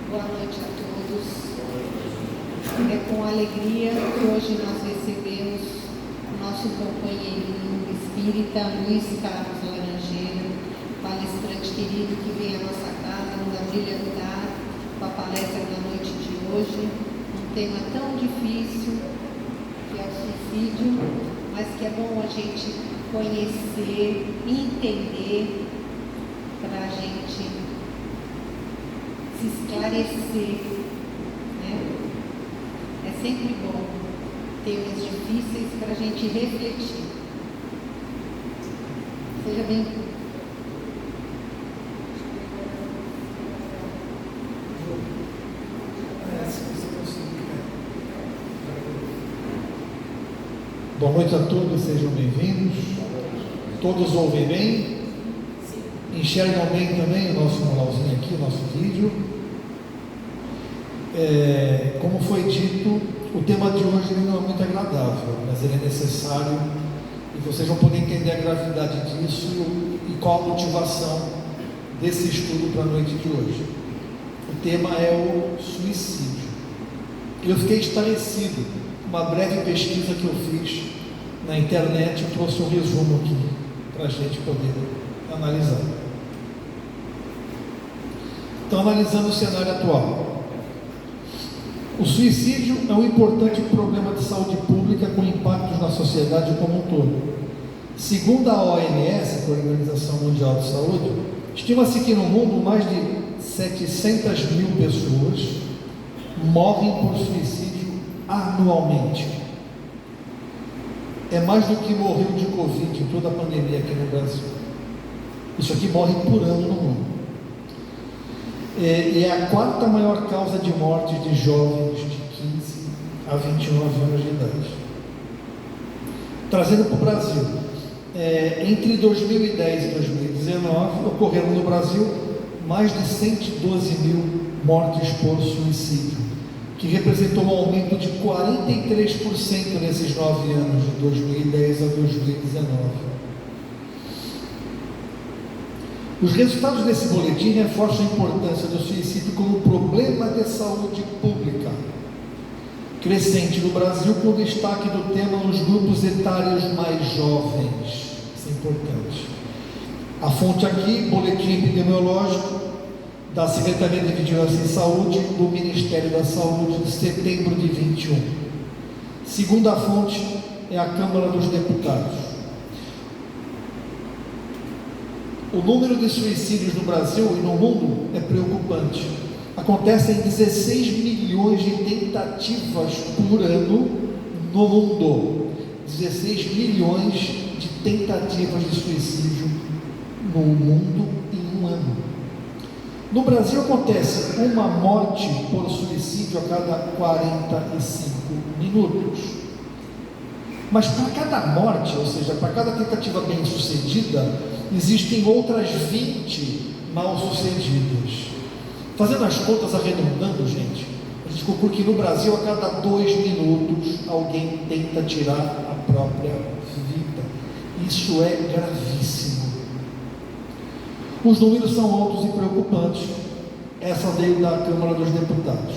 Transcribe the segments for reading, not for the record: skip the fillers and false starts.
Boa noite a todos. É com alegria que hoje nós recebemos o nosso companheirinho espírita Luiz Carlos Laranjeira, palestrante querido que vem à nossa casa nos abrilhantar com a palestra da noite de hoje. Um tema tão difícil que é o suicídio, mas que é bom a gente conhecer, entender, para a gente se esclarecer, né? É sempre bom temas difíceis para a gente refletir. Seja bem-vindo. Boa noite a todos, sejam bem-vindos. Todos ouvem bem? Enxergam bem também o nosso moralzinho aqui, o nosso vídeo. Como foi dito, o tema de hoje não é muito agradável, mas ele é necessário e vocês vão poder entender a gravidade disso e qual a motivação desse estudo para a noite de hoje. O tema é o suicídio. Eu fiquei estarrecido. Uma breve pesquisa que eu fiz na internet, eu trouxe um resumo aqui para a gente poder analisar. Então, analisando o cenário atual, o suicídio é um importante problema de saúde pública com impactos na sociedade como um todo. Segundo a OMS, a Organização Mundial de Saúde, estima-se que no mundo mais de 700 mil pessoas morrem por suicídio anualmente. É mais do que morreu de Covid em toda a pandemia aqui no Brasil. Isso aqui morre por ano no mundo. E é a quarta maior causa de morte de jovens de 15 a 29 anos de idade. Trazendo para o Brasil, entre 2010 e 2019, ocorreram no Brasil mais de 112 mil mortes por suicídio, que representou um aumento de 43% nesses 9 anos, de 2010 a 2019. Os resultados desse boletim reforçam a importância do suicídio como problema de saúde pública, crescente no Brasil, com destaque do tema nos grupos etários mais jovens. Isso é importante. A fonte aqui, boletim epidemiológico da Secretaria de Vigilância em Saúde, do Ministério da Saúde, de setembro de 21. Segunda fonte é a Câmara dos Deputados. O número de suicídios no Brasil e no mundo é preocupante. Acontecem 16 milhões de tentativas por ano no mundo. 16 milhões de tentativas de suicídio no mundo em um ano. No Brasil acontece uma morte por suicídio a cada 45 minutos. Mas para cada morte, ou seja, para cada tentativa bem sucedida, existem outras 20 mal sucedidas. Fazendo as contas, arredondando, gente, a gente conclui que no Brasil a cada 2 minutos alguém tenta tirar a própria vida. Isso é gravíssimo. Os números são altos e preocupantes. Essa veio da Câmara dos Deputados.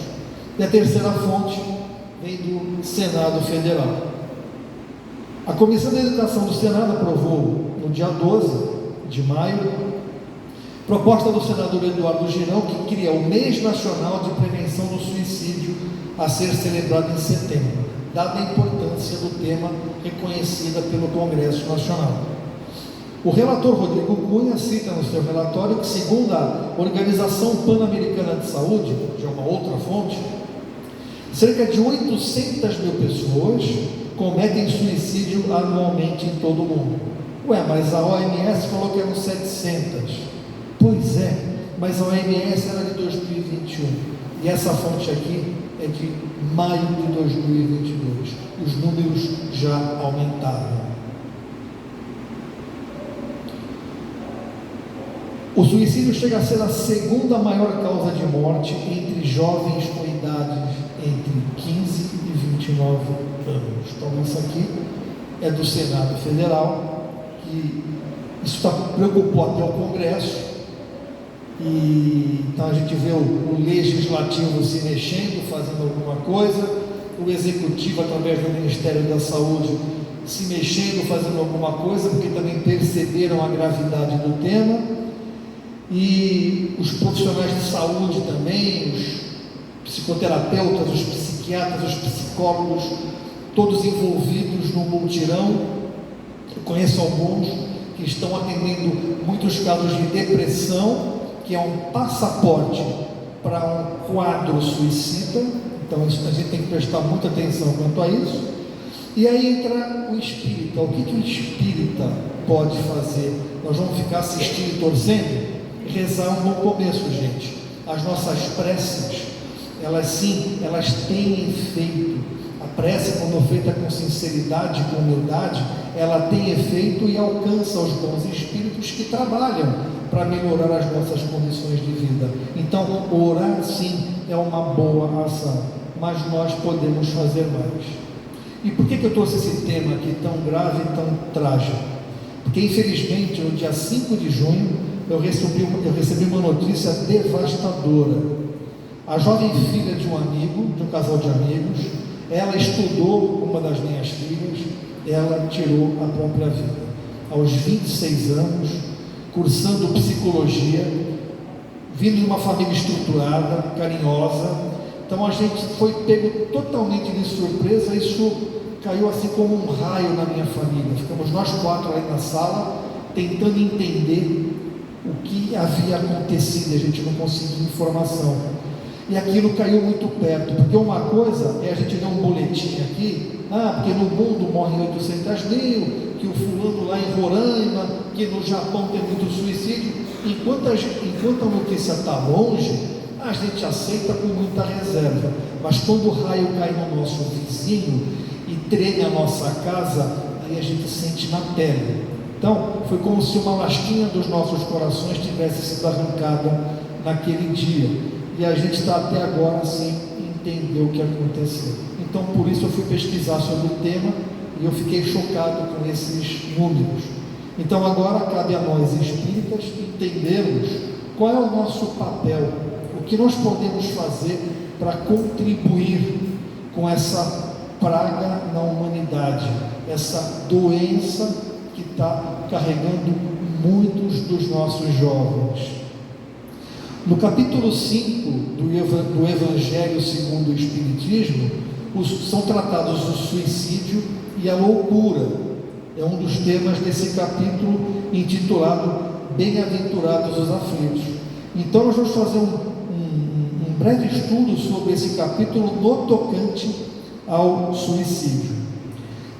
E a terceira fonte vem do Senado Federal. A Comissão de Educação do Senado aprovou no dia 12 de maio proposta do senador Eduardo Girão, que cria o Mês Nacional de Prevenção do Suicídio, a ser celebrado em setembro, dada a importância do tema reconhecida pelo Congresso Nacional. O relator Rodrigo Cunha cita no seu relatório que, segundo a Organização Pan-Americana de Saúde, de uma outra fonte, cerca de 800 mil pessoas cometem suicídio anualmente em todo o mundo. Ué, mas a OMS falou que eram 700. Pois é, mas a OMS era de 2021. E essa fonte aqui é de maio de 2022. Os números já aumentaram. O suicídio chega a ser a segunda maior causa de morte entre jovens com idades entre 15 e 29 anos. Então isso aqui é do Senado Federal, que isso preocupou até o Congresso, E então a gente vê o legislativo se mexendo, fazendo alguma coisa, o executivo, através do Ministério da Saúde, se mexendo, fazendo alguma coisa, porque também perceberam a gravidade do tema, e os profissionais de saúde também, os psicoterapeutas, os psiquiatras, os psicólogos, todos envolvidos no multirão. Eu conheço alguns que estão atendendo muitos casos de depressão, que é um passaporte para um quadro suicida. Então isso, a gente tem que prestar muita atenção quanto a isso. E aí entra o espírita. O que o espírita pode fazer? Nós vamos ficar assistindo e torcendo? Rezar um bom começo, gente. As nossas preces, elas têm efeito. A prece, quando feita com sinceridade, com humildade, ela tem efeito e alcança os bons espíritos que trabalham para melhorar as nossas condições de vida. Então, orar sim é uma boa ação, mas nós podemos fazer mais. E por que eu trouxe esse tema aqui tão grave e tão trágico? Porque infelizmente no dia 5 de junho eu recebi uma notícia devastadora. A jovem filha de um amigo, de um casal de amigos, ela estudou, uma das minhas filhas, ela tirou a própria vida. Aos 26 anos, cursando psicologia, vindo de uma família estruturada, carinhosa. Então a gente foi pego totalmente de surpresa. Isso caiu assim como um raio na minha família. Ficamos nós 4 ali na sala, tentando entender o que havia acontecido. A gente não conseguia informação. E aquilo caiu muito perto, porque uma coisa é a gente ler um boletim aqui, porque no mundo morrem 800 mil, que o fulano lá em Roraima, que no Japão tem muito suicídio. Enquanto a notícia está longe, a gente aceita com muita reserva, mas quando o raio cai no nosso vizinho e treme a nossa casa, aí a gente sente na pele. Então, foi como se uma lasquinha dos nossos corações tivesse sido arrancada naquele dia. E a gente está até agora sem entender o que aconteceu. Então, por isso eu fui pesquisar sobre o tema e eu fiquei chocado com esses números. Então, agora cabe a nós espíritas entendermos qual é o nosso papel, o que nós podemos fazer para contribuir com essa praga na humanidade, essa doença que está carregando muitos dos nossos jovens. No capítulo 5 do Evangelho segundo o Espiritismo, são tratados o suicídio e a loucura. É um dos temas desse capítulo, intitulado Bem-aventurados os aflitos. Então nós vamos fazer um breve estudo sobre esse capítulo no tocante ao suicídio.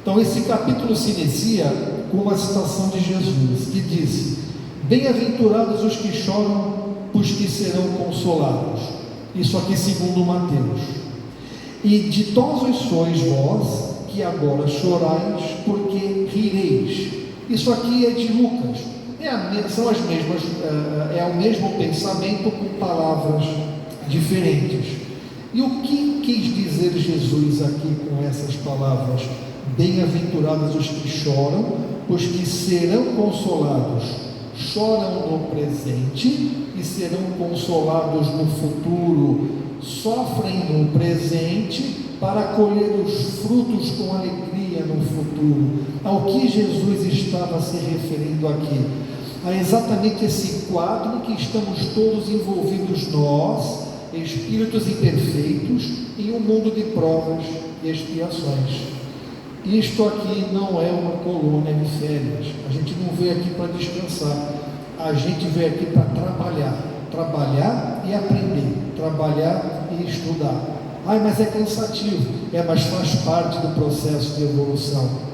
Então esse capítulo se inicia com uma citação de Jesus, que diz: Bem-aventurados os que choram, pois que serão consolados. Isso aqui segundo Mateus. E ditosos sois vós, que agora chorais, porque rireis. Isso aqui é de Lucas. São as mesmas, é o mesmo pensamento com palavras diferentes. E o que quis dizer Jesus aqui com essas palavras? Bem-aventurados os que choram, pois que serão consolados. Choram no presente e serão consolados no futuro. Sofrem no presente para colher os frutos com alegria no futuro. Ao que Jesus estava se referindo aqui? A exatamente esse quadro que estamos todos envolvidos nós, espíritos imperfeitos, em um mundo de provas e expiações. Isto aqui não é uma colônia de férias. A gente não veio aqui para descansar. A gente veio aqui para trabalhar e aprender, trabalhar e estudar. Mas é cansativo. Mas faz parte do processo de evolução.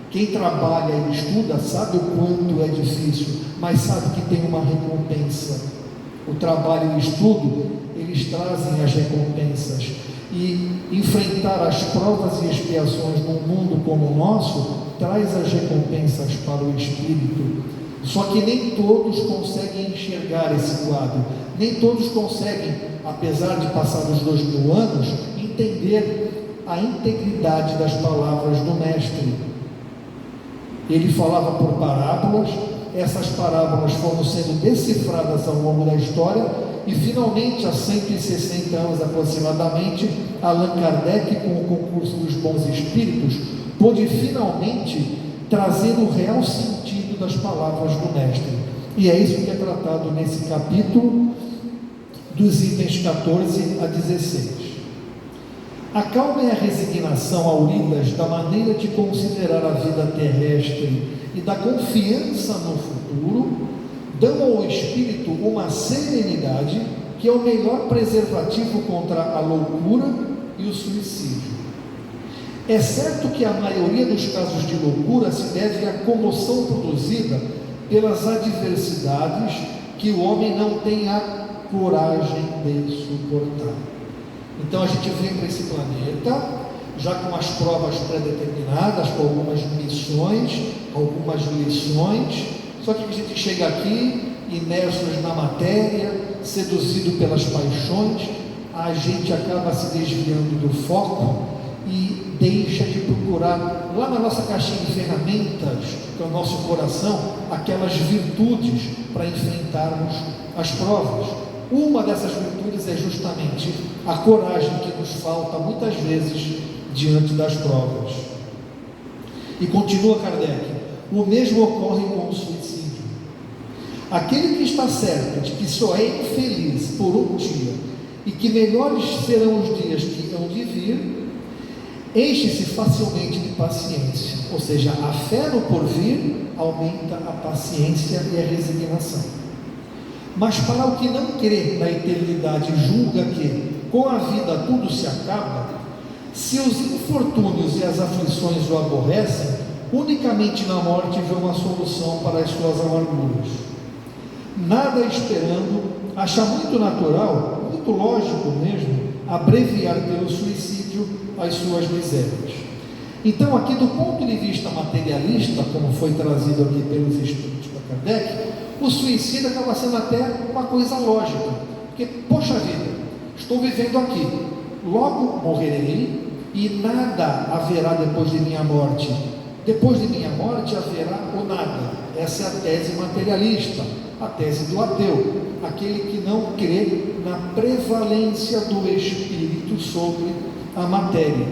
Quem trabalha e estuda sabe o quanto é difícil, mas sabe que tem uma recompensa. O trabalho e o estudo, eles trazem as recompensas. E enfrentar as provas e expiações num mundo como o nosso traz as recompensas para o espírito. Só que nem todos conseguem enxergar esse quadro, nem todos conseguem, apesar de passar os 2000 anos, entender a integridade das palavras do Mestre. Ele falava por parábolas, essas parábolas foram sendo decifradas ao longo da história e finalmente, há 160 anos aproximadamente, Allan Kardec, com o concurso dos bons espíritos, pôde finalmente trazer o real sentido das palavras do Mestre. E é isso que é tratado nesse capítulo, dos itens 14 a 16. A calma e a resignação auridas da maneira de considerar a vida terrestre e da confiança no futuro dão ao espírito uma serenidade que é o melhor preservativo contra a loucura e o suicídio. É certo que a maioria dos casos de loucura se deve à comoção produzida pelas adversidades que o homem não tem a coragem de suportar. Então a gente vem para esse planeta já com as provas pré-determinadas, com algumas missões, algumas lições, só que a gente chega aqui imersos na matéria, seduzido pelas paixões, a gente acaba se desviando do foco e deixa de procurar lá na nossa caixinha de ferramentas, que é o nosso coração, aquelas virtudes para enfrentarmos as provas. Uma dessas virtudes é justamente a coragem que nos falta muitas vezes diante das provas. E continua Kardec: o mesmo ocorre com o suicídio. Aquele que está certo de que só é infeliz por um dia e que melhores serão os dias que hão de vir, enche-se facilmente de paciência, ou seja, a fé no porvir aumenta a paciência e a resignação. Mas para o que não crê na eternidade e julga que com a vida tudo se acaba, se os infortúnios e as aflições o aborrecem, unicamente na morte vê uma solução para as suas amarguras. Nada esperando, acha muito natural, muito lógico mesmo, abreviar pelo suicídio as suas misérias. Então, aqui do ponto de vista materialista, como foi trazido aqui pelos espíritos para Kardec, o suicídio acaba sendo até uma coisa lógica, porque, poxa vida, estou vivendo aqui, logo morrerei e nada haverá depois de minha morte. Depois de minha morte haverá o nada. Essa é a tese materialista, a tese do ateu, aquele que não crê na prevalência do espírito sobre a matéria.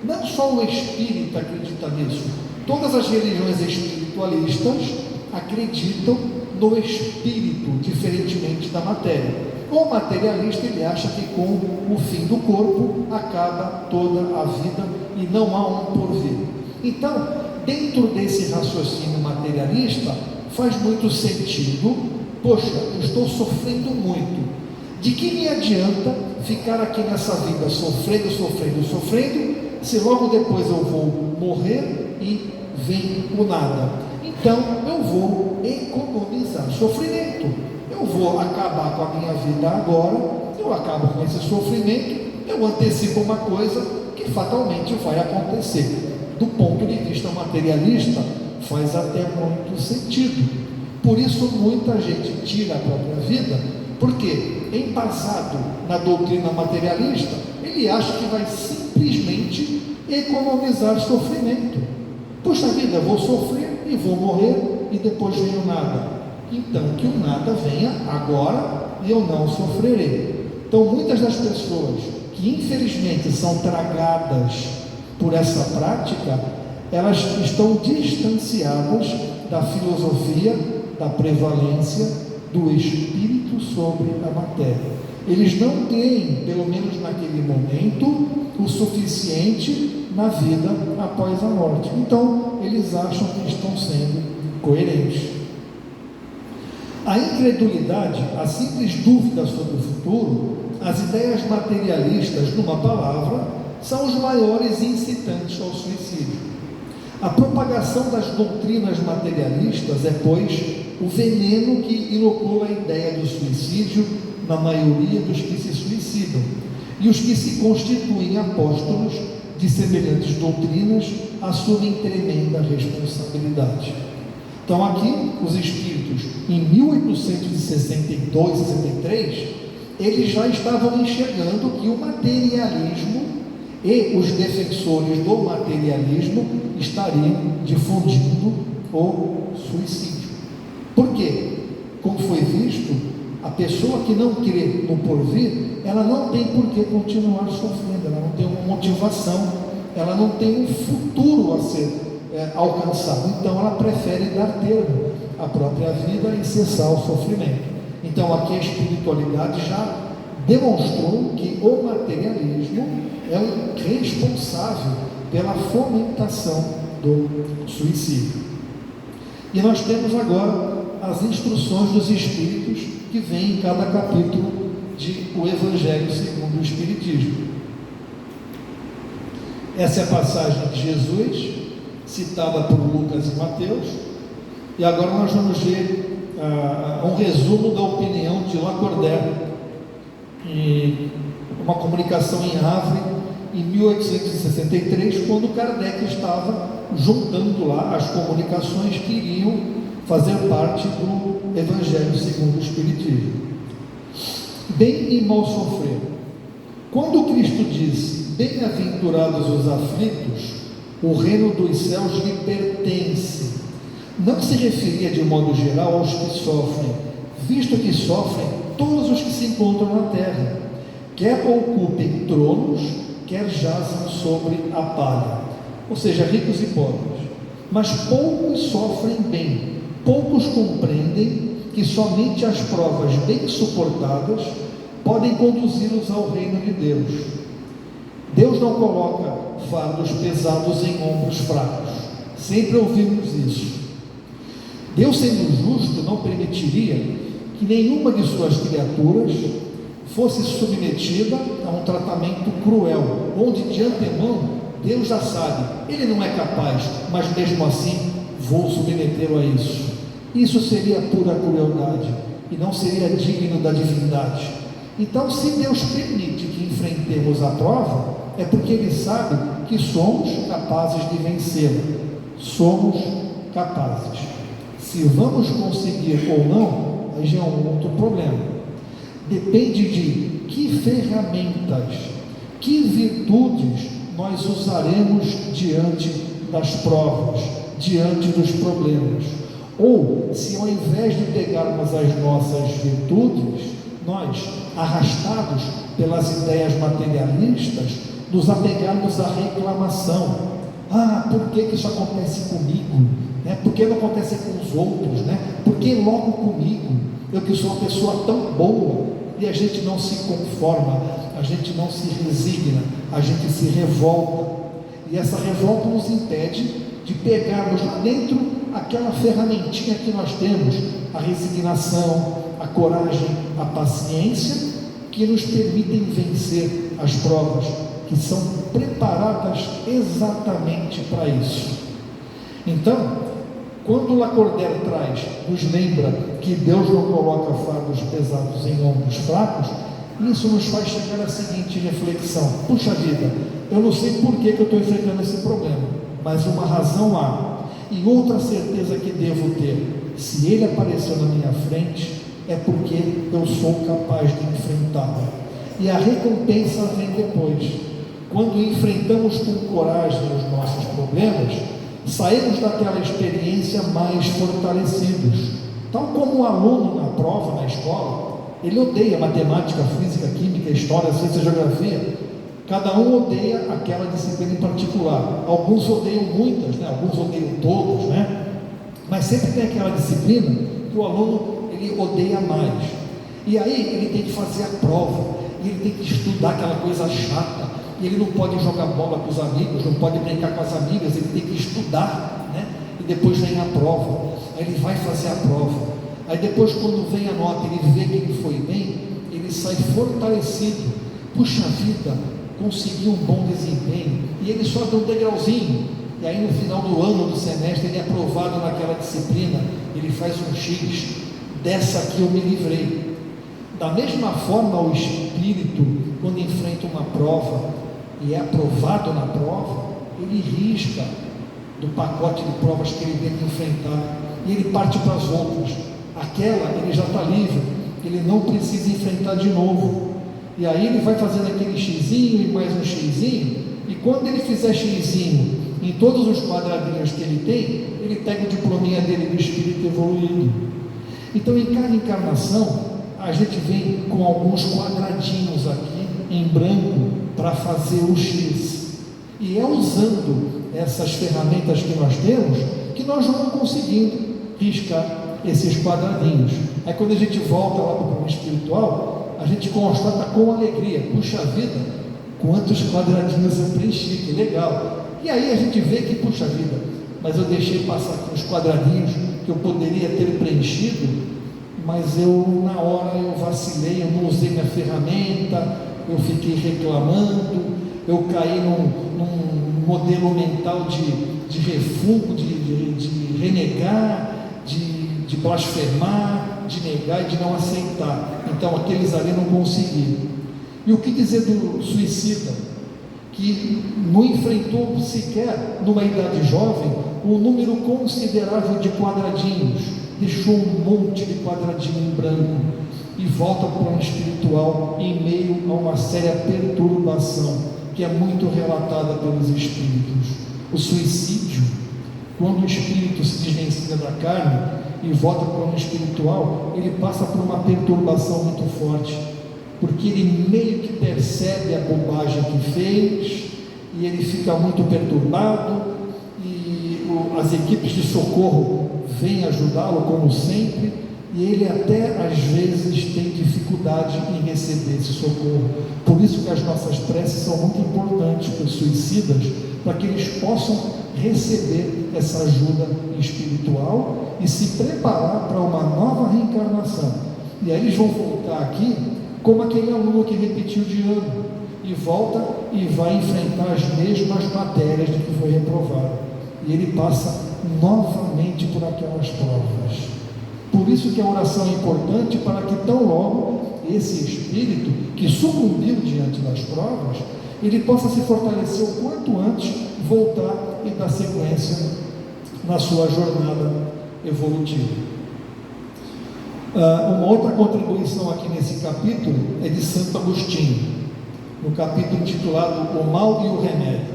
Não só o espírita acredita nisso, todas as religiões espiritualistas acreditam no espírito, diferentemente da matéria. O materialista, ele acha que com o fim do corpo acaba toda a vida e não há um porvir. Então, dentro desse raciocínio materialista, faz muito sentido: poxa, eu estou sofrendo muito, de que me adianta ficar aqui nessa vida sofrendo, se logo depois eu vou morrer e vem o nada? Então eu vou economizar sofrimento, eu vou acabar com a minha vida agora, eu acabo com esse sofrimento, eu antecipo uma coisa que fatalmente vai acontecer. Do ponto de vista materialista, faz até muito sentido. Por isso muita gente tira a própria vida, porque embasado na doutrina materialista, ele acha que vai simplesmente economizar sofrimento. Puxa vida, eu vou sofrer e vou morrer e depois vem o nada. Então que o nada venha agora e eu não sofrerei. Então muitas das pessoas que infelizmente são tragadas por essa prática, elas estão distanciadas da filosofia, da prevalência do espírito sobre a matéria. Eles não têm, pelo menos naquele momento, o suficiente na vida após a morte. Então, eles acham que estão sendo coerentes. A incredulidade, a simples dúvida sobre o futuro, as ideias materialistas, numa palavra, são os maiores incitantes ao suicídio. A propagação das doutrinas materialistas é, pois, o veneno que inocula a ideia do suicídio na maioria dos que se suicidam, e os que se constituem apóstolos de semelhantes doutrinas assumem tremenda responsabilidade. Então aqui, os espíritos, em 1862, 63, eles já estavam enxergando que o materialismo e os defensores do materialismo estariam difundindo o suicídio. Por quê? Como foi visto, a pessoa que não crê no porvir, ela não tem por que continuar sofrendo, ela não tem uma motivação, ela não tem um futuro a ser alcançado. Então ela prefere dar termo à própria vida e cessar o sofrimento. Então aqui a espiritualidade já demonstrou que o materialismo é o responsável pela fomentação do suicídio. E nós temos agora as instruções dos Espíritos que vêm em cada capítulo de O Evangelho segundo o Espiritismo. Essa é a passagem de Jesus, citada por Lucas e Mateus, e agora nós vamos ver um resumo da opinião de Lacordaire, uma comunicação em Havre, em 1863, quando Kardec estava juntando lá as comunicações que iriam fazer parte do Evangelho segundo o Espiritismo. Bem e mal sofrer. Quando Cristo disse: bem-aventurados os aflitos, o reino dos céus lhe pertence, não se referia de modo geral aos que sofrem, visto que sofrem todos os que se encontram na terra, quer ocupem tronos, quer jazam sobre a palha, ou seja, ricos e pobres. Mas poucos sofrem bem, poucos compreendem que somente as provas bem suportadas podem conduzi-los ao reino de Deus. Deus não coloca fardos pesados em ombros fracos. Sempre ouvimos isso. Deus, sendo justo, não permitiria que nenhuma de suas criaturas fosse submetida a um tratamento cruel, onde de antemão Deus já sabe, ele não é capaz, mas mesmo assim vou submetê-lo a isso. Isso seria pura crueldade e não seria digno da divindade. Então, se Deus permite que enfrentemos a prova, é porque Ele sabe que somos capazes de vencê-la. Somos capazes. Se vamos conseguir ou não, aí já é um outro problema. Depende de que ferramentas, que virtudes nós usaremos diante das provas, diante dos problemas. Ou, se ao invés de pegarmos as nossas virtudes, nós, arrastados pelas ideias materialistas, nos apegarmos à reclamação. Por que isso acontece comigo? Por que não acontece com os outros? Por que logo comigo? Eu que sou uma pessoa tão boa. E a gente não se conforma, a gente não se resigna, a gente se revolta. E essa revolta nos impede de pegarmos lá dentro aquela ferramentinha que nós temos, a resignação, a coragem, a paciência, que nos permitem vencer as provas, que são preparadas exatamente para isso. Então, quando Lacordaire nos lembra que Deus não coloca fardos pesados em ombros fracos, isso nos faz chegar à seguinte reflexão: puxa vida, eu não sei por que eu estou enfrentando esse problema, mas uma razão há, e outra certeza que devo ter: se ele apareceu na minha frente, é porque eu sou capaz de enfrentá-lo. E a recompensa vem depois. Quando enfrentamos com coragem os nossos problemas, saímos daquela experiência mais fortalecidos. Tal como o aluno na prova, na escola, ele odeia matemática, física, química, história, ciência, geografia. Cada um odeia aquela disciplina em particular. Alguns odeiam muitas, alguns odeiam todas, mas sempre tem aquela disciplina que o aluno ele odeia mais. E aí ele tem que fazer a prova, e ele tem que estudar aquela coisa chata, e ele não pode jogar bola com os amigos, não pode brincar com as amigas, ele tem que estudar, e depois vem a prova. Aí ele vai fazer a prova, aí depois, quando vem a nota, ele vê que ele foi bem, ele sai fortalecido. Puxa vida, consegui um bom desempenho, e ele só dá um degrauzinho, e aí no final do ano, do semestre, ele é aprovado naquela disciplina, ele faz um X, dessa aqui eu me livrei. Da mesma forma, o espírito, quando enfrenta uma prova e é aprovado na prova, ele risca do pacote de provas que ele tem que enfrentar e ele parte para as outras. Aquela ele já está livre, ele não precisa enfrentar de novo. E aí ele vai fazendo aquele xizinho e mais um xizinho, e quando ele fizer xizinho em todos os quadradinhos que ele tem, ele pega o diplominha dele do espírito evoluído. Então, em cada encarnação, a gente vem com alguns quadradinhos aqui em branco para fazer o X. E é usando essas ferramentas que nós temos que nós vamos conseguindo riscar esses quadradinhos. Aí quando a gente volta lá para o plano espiritual, a gente constata com alegria: puxa vida, quantos quadradinhos eu preenchi, que legal. E aí a gente vê que, puxa vida, mas eu deixei passar aqui uns quadradinhos que eu poderia ter preenchido, mas na hora eu vacilei, eu não usei minha ferramenta, eu fiquei reclamando, eu caí num modelo mental de refúgio, de renegar, de blasfemar, de negar e de não aceitar. Então aqueles ali não conseguiram. E o que dizer do suicida, que não enfrentou sequer, numa idade jovem, um número considerável de quadradinhos, deixou um monte de quadradinho em branco e volta para o plano espiritual em meio a uma séria perturbação que é muito relatada pelos espíritos. O suicídio, quando o espírito se desvencilha da carne e volta para o plano espiritual, ele passa por uma perturbação muito forte, porque ele meio que percebe a bobagem que fez e ele fica muito perturbado, e as equipes de socorro vêm ajudá-lo como sempre, e ele até às vezes tem dificuldade em receber esse socorro. Por isso que as nossas preces são muito importantes para os suicidas, para que eles possam receber essa ajuda espiritual e se preparar para uma nova reencarnação. E aí eles vão voltar aqui como aquele aluno que repetiu de ano, e volta e vai enfrentar as mesmas matérias de que foi reprovado, e ele passa novamente por aquelas provas. Por isso que a oração é importante, para que tão logo esse espírito que sucumbiu diante das provas, ele possa se fortalecer o quanto antes, voltar e dar sequência na sua jornada evolutiva. Uma outra contribuição aqui nesse capítulo é de Santo Agostinho, no capítulo intitulado O Mal e o Remédio.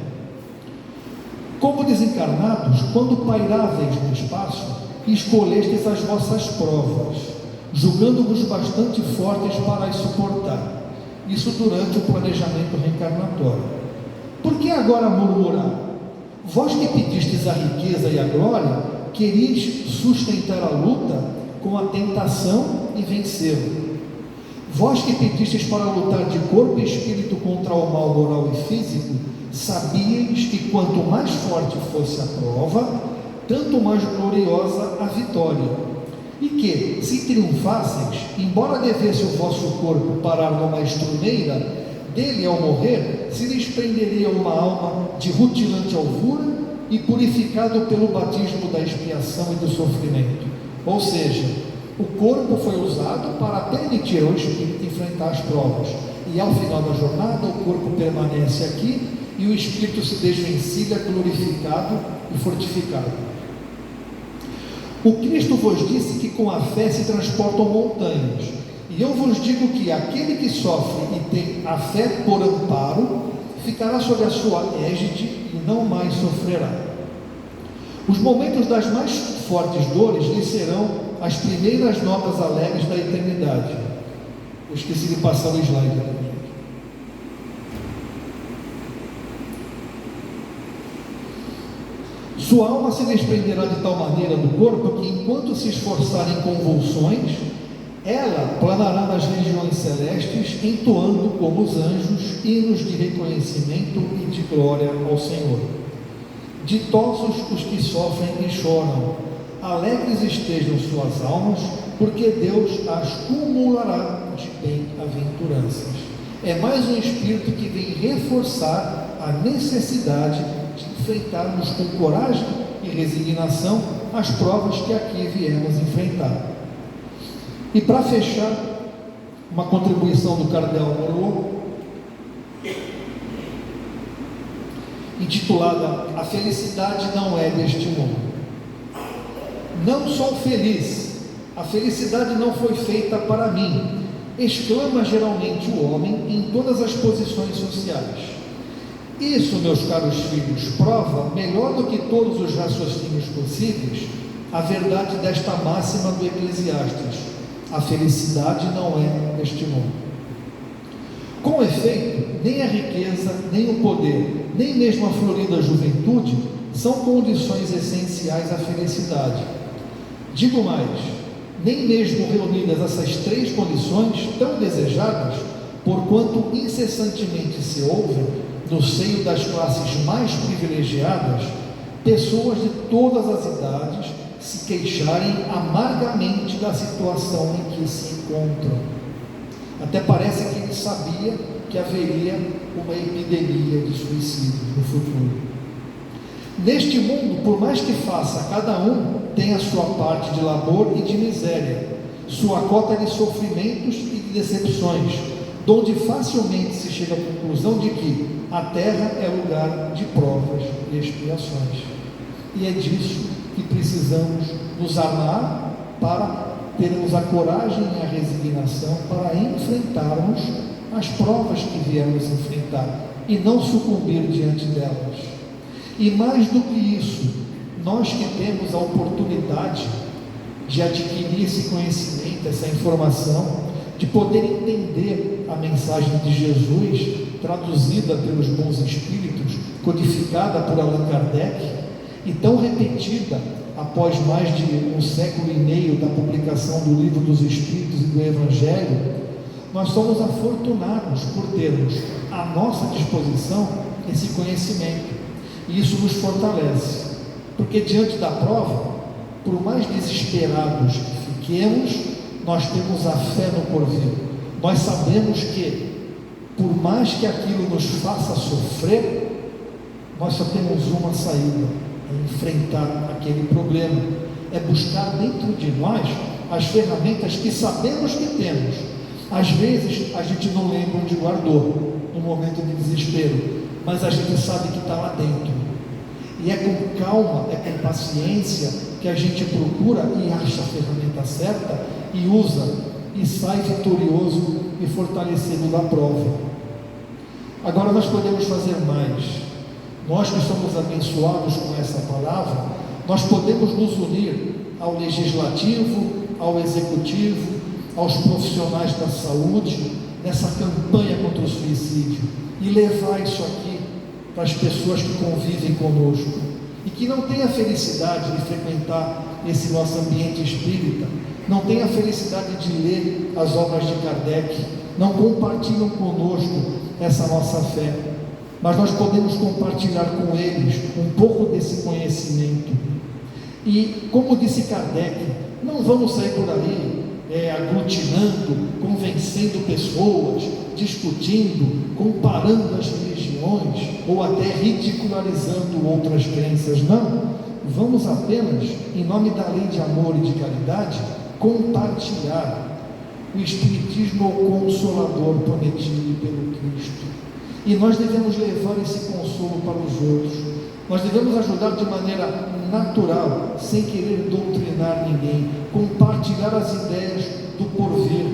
Como desencarnados, quando pairáveis no espaço, escolhestes as vossas provas, julgando-vos bastante fortes para as suportar, isso durante o planejamento reencarnatório. Por que agora murmurar? Vós que pedistes a riqueza e a glória, quereis sustentar a luta com a tentação e vencê-lo. Vós que pedistes para lutar de corpo e espírito contra o mal moral e físico, sabíeis que quanto mais forte fosse a prova, tanto mais gloriosa a vitória, e que, se triunfasseis, embora devesse o vosso corpo parar numa estrumeira, dele ao morrer se lhes prenderia uma alma de rutilante alvura e purificado pelo batismo da expiação e do sofrimento. Ou seja, o corpo foi usado para permitir ao espírito enfrentar as provas, e ao final da jornada o corpo permanece aqui e o espírito se desvencilha glorificado e fortificado. O Cristo vos disse que com a fé se transportam montanhas, e eu vos digo que aquele que sofre e tem a fé por amparo, ficará sob a sua égide e não mais sofrerá. Os momentos das mais fortes dores lhe serão as primeiras notas alegres da eternidade. Eu esqueci de passar o slide. Sua alma se desprenderá de tal maneira do corpo que, enquanto se esforçar em convulsões, ela planará nas regiões celestes, entoando como os anjos hinos de reconhecimento e de glória ao Senhor. Ditosos os que sofrem e choram, alegres estejam suas almas, porque Deus as cumulará de bem-aventuranças. É mais um espírito que vem reforçar a necessidade de enfrentarmos com coragem e resignação as provas que aqui viemos enfrentar. E para fechar, uma contribuição do Cardeal Moro, intitulada A Felicidade Não É Deste Mundo. Não sou feliz, a felicidade não foi feita para mim, exclama geralmente o homem em todas as posições sociais. Isso, meus caros filhos, prova, melhor do que todos os raciocínios possíveis, a verdade desta máxima do Eclesiastes: a felicidade não é deste mundo. Com efeito, nem a riqueza, nem o poder, nem mesmo a florida juventude são condições essenciais à felicidade. Digo mais, nem mesmo reunidas essas três condições tão desejadas, porquanto incessantemente se ouvem, no seio das classes mais privilegiadas, pessoas de todas as idades se queixarem amargamente da situação em que se encontram. Até parece que ele sabia que haveria uma epidemia de suicídio no futuro. Neste mundo, por mais que faça, cada um tem a sua parte de labor e de miséria, sua cota de sofrimentos e de decepções, donde facilmente se chega à conclusão de que a terra é lugar de provas e expiações. E é disso que precisamos nos armar para termos a coragem e a resignação para enfrentarmos as provas que viemos enfrentar e não sucumbir diante delas. E mais do que isso, nós que temos a oportunidade de adquirir esse conhecimento, essa informação, de poder entender a mensagem de Jesus, traduzida pelos bons espíritos, codificada por Allan Kardec, e tão repetida após mais de 1,5 século da publicação do Livro dos Espíritos e do Evangelho, nós somos afortunados por termos à nossa disposição esse conhecimento. E isso nos fortalece, porque diante da prova, por mais desesperados que fiquemos, nós temos a fé no porvir. Nós sabemos que, por mais que aquilo nos faça sofrer, nós só temos uma saída: é enfrentar aquele problema, é buscar dentro de nós as ferramentas que sabemos que temos. Às vezes a gente não lembra onde guardou no momento de desespero, mas a gente sabe que está lá dentro, e é com calma, é com paciência que a gente procura e acha a ferramenta certa e usa, e sai vitorioso e fortalecido da prova. Agora nós podemos fazer mais. Nós que somos abençoados com essa palavra, nós podemos nos unir ao legislativo, ao executivo, aos profissionais da saúde, nessa campanha contra o suicídio, e levar isso aqui para as pessoas que convivem conosco e que não têm a felicidade de frequentar esse nosso ambiente espírita, não têm a felicidade de ler as obras de Kardec, não compartilham conosco essa nossa fé, mas nós podemos compartilhar com eles um pouco desse conhecimento. E como disse Kardec, não vamos sair por aí aglutinando, convencendo pessoas, discutindo, comparando as religiões ou até ridicularizando outras crenças. Não, vamos apenas, em nome da lei de amor e de caridade, compartilhar o Espiritismo consolador prometido pelo Cristo. E nós devemos levar esse consolo para os outros. Nós devemos ajudar de maneira natural, sem querer doutrinar ninguém, compartilhar as ideias do porvir,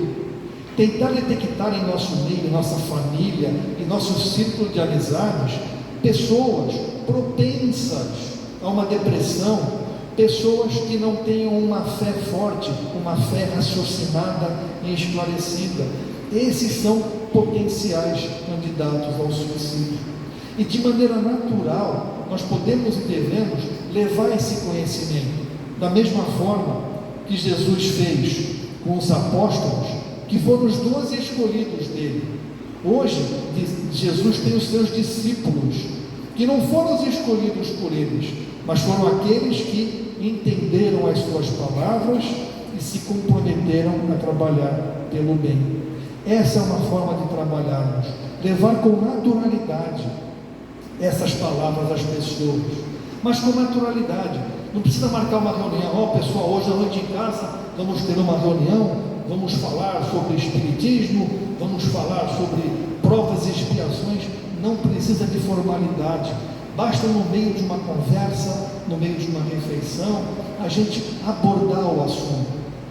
tentar detectar em nosso meio, em nossa família, em nosso círculo de amizades, pessoas propensas a uma depressão, pessoas que não tenham uma fé forte, uma fé raciocinada e esclarecida. Esses são potenciais candidatos ao suicídio. E de maneira natural, nós podemos e devemos levar esse conhecimento, da mesma forma que Jesus fez com os apóstolos, que foram os 12 escolhidos dele. Hoje, Jesus tem os seus discípulos, que não foram os escolhidos por eles, mas foram aqueles que entenderam as suas palavras e se comprometeram a trabalhar pelo bem. Essa é uma forma de trabalharmos, levar com naturalidade essas palavras às pessoas, mas com naturalidade. Não precisa marcar uma reunião. Pessoal, hoje à noite em casa vamos ter uma reunião, vamos falar sobre espiritismo, vamos falar sobre provas e expiações. Não precisa de formalidade, basta no meio de uma conversa, no meio de uma refeição, a gente abordar o assunto,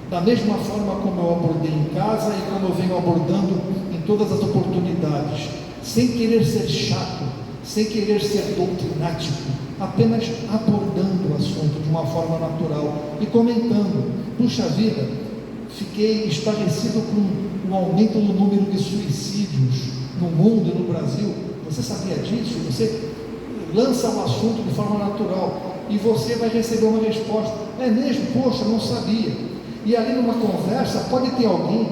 da mesma forma como eu abordei em casa e como eu venho abordando em todas as oportunidades, sem querer ser chato, sem querer ser doutrinático, apenas abordando o assunto de uma forma natural e comentando. Puxa vida, fiquei estarrecido com o aumento do número de suicídios no mundo e no Brasil. Você sabia disso? Você lança o assunto de forma natural e você vai receber uma resposta. É mesmo? Poxa, não sabia. E ali numa conversa pode ter alguém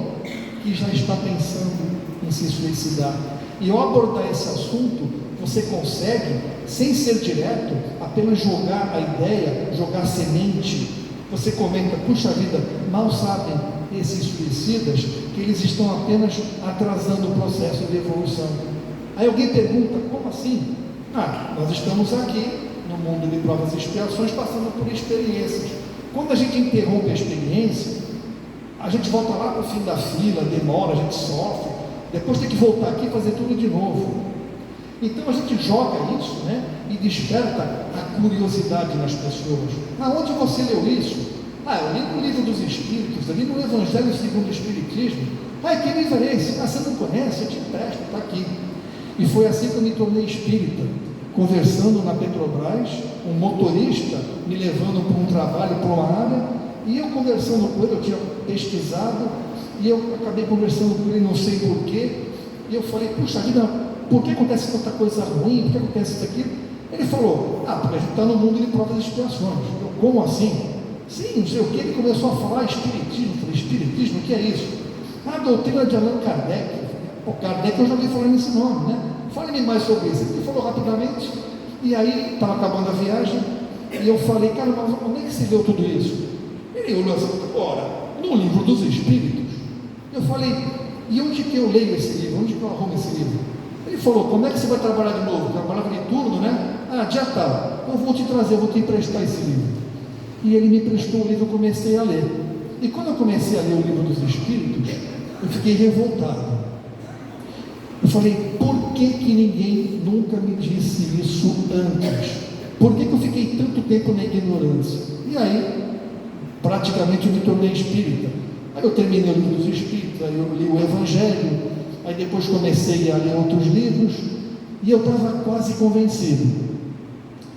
que já está pensando em se suicidar. E ao abordar esse assunto, você consegue, sem ser direto, apenas jogar a ideia, jogar a semente. Você comenta, puxa vida, mal sabem esses suicidas que eles estão apenas atrasando o processo de evolução. Aí alguém pergunta, como assim? Nós estamos aqui no mundo de provas e expiações, passando por experiências. Quando a gente interrompe a experiência, a gente volta lá para o fim da fila, demora, a gente sofre, depois tem que voltar aqui e fazer tudo de novo. Então a gente joga isso, e desperta a curiosidade nas pessoas. Aonde você leu isso? Eu li no Livro dos Espíritos, eu li no Evangelho segundo o Espiritismo. Que livro é esse? Você não conhece? Eu te empresto, está aqui. E foi assim que eu me tornei espírita, conversando na Petrobras, um motorista me levando para um trabalho, para uma área, e eu conversando com ele, eu tinha pesquisado, e eu acabei conversando com ele, não sei porquê, e eu falei, puxa vida, por que acontece tanta coisa ruim, por que acontece isso aqui? Ele falou, porque a gente está no mundo de provas e expiações. Eu, como assim? Sim, não sei o que, ele começou a falar espiritismo. Eu falei, espiritismo, o que é isso? A doutrina de Allan Kardec. Kardec eu já ouvi falar nesse nome, Fale-me mais sobre isso. Ele falou rapidamente, e aí estava acabando a viagem, e eu falei, cara, mas onde é que se leu tudo isso? Ele olhou assim, no Livro dos Espíritos. Eu falei, e onde que eu leio esse livro? Onde que eu arrumo esse livro? Ele falou, como é que você vai trabalhar de novo? Trabalhava de turno, dia tal, eu vou te trazer, eu vou te emprestar esse livro. E ele me emprestou o livro, eu comecei a ler. E quando eu comecei a ler o Livro dos Espíritos, eu fiquei revoltado. Eu falei, por que ninguém nunca me disse isso antes? Por que eu fiquei tanto tempo na ignorância? E aí, praticamente eu me tornei espírita. Aí eu terminei o Livro dos Espíritos, aí eu li o Evangelho, aí depois comecei a ler outros livros, e eu estava quase convencido.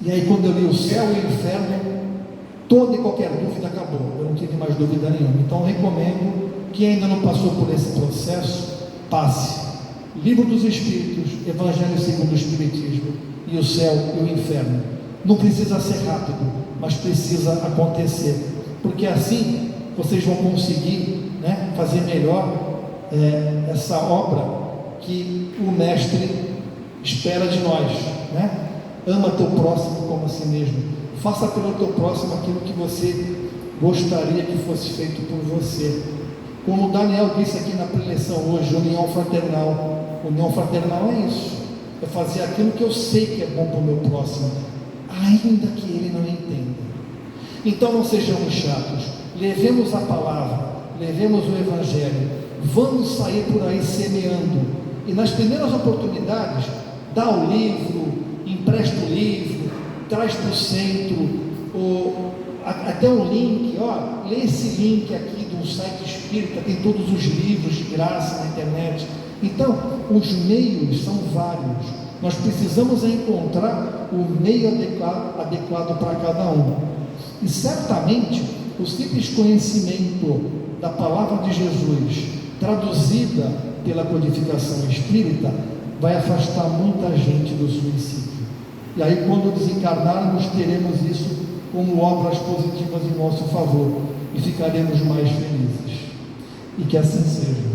E aí quando eu li O Céu e o Inferno, toda e qualquer dúvida acabou, eu não tive mais dúvida nenhuma. Então eu recomendo que ainda não passou por esse processo, passe. Livro dos Espíritos, Evangelho segundo o Espiritismo, e O Céu e o Inferno. Não precisa ser rápido, mas precisa acontecer, porque assim vocês vão conseguir fazer melhor essa obra que o Mestre espera de nós. Ama teu próximo como a si mesmo. Faça pelo teu próximo aquilo que você gostaria que fosse feito por você. Como o Daniel disse aqui na preleção hoje, união fraternal. União fraternal é isso, é fazer aquilo que eu sei que é bom para o meu próximo, ainda que ele não entenda. Então não sejamos chatos, levemos a palavra, levemos o Evangelho, vamos sair por aí semeando, e nas primeiras oportunidades, dá o livro, empresta o livro, traz para o centro, até um link, lê esse link aqui do site espírita, tem todos os livros de graça na internet. Então, os meios são vários, nós precisamos encontrar o meio adequado para cada um, e certamente o simples conhecimento da palavra de Jesus, traduzida pela codificação espírita, vai afastar muita gente do suicídio, e aí quando desencarnarmos teremos isso como obras positivas em nosso favor, e ficaremos mais felizes, e que assim seja.